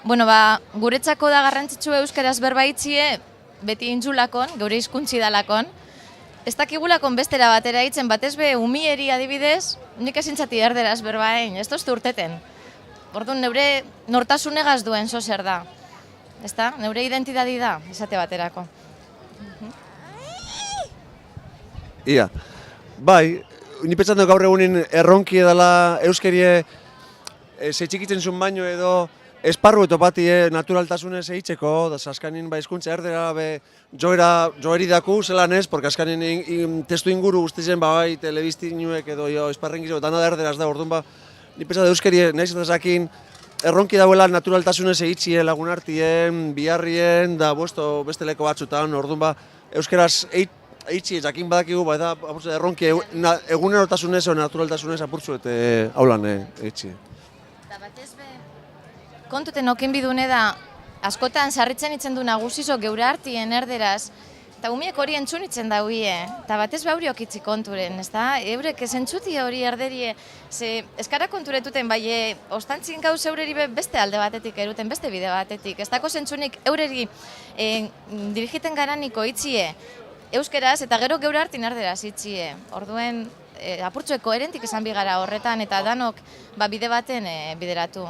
Bueno, guretzako da garrantzitsu euskaraz berba itxie, beti intzulakon, geure hizkuntzi dalakon. Ez dakigulakon bestera batera itzen, batez be umieri adibidez, nik ezintzati erderaz berbaen, ez toztu urteten. Orduan, neure nortasunegaz duen zo zer da. Ezta? Neure identidadi da, esate baterako. Ia, bai, ni pentsatzen dut gaur egunin erronki edala euskerie txikitzen zuen baino edo esparru etopatie naturaltasunez eitzeko, da askanin hizkuntza erdera joeri daku zelan ez, porque askanin testu inguru guztien bai telebistinuek edo esparrengizo dana da erderaz da, orduan ni pentsatzen dut euskerie nahiz eta zakin erronki dauela naturaltasunez eitzie lagunartien, biharrien, da beste leko batzutan, orduan euskeraz eitzi jakin badakigu, da erronki egunerotasunez o naturaltasunez apurtzu eta haulan eitzi. Eta batez be, kontuten okin bidune da, askotan sarritzen itzen du nagusizo geure artien erderaz, eta umiek hori entzun itzen dauie, eta batez be hori okitzi konturen, ez da? Eurek esentzuti hori erderie, ze eskara konturetuten bai, ostantzin gauz eureri beste alde batetik eruten, beste bide batetik, ez dako zentzunik eureri dirigiten garaniko itzie, euskeraz eta gero geure artin erderaz itzie, orduen apurtxoek koherentik esan bigara horretan eta danok bide baten bideratu.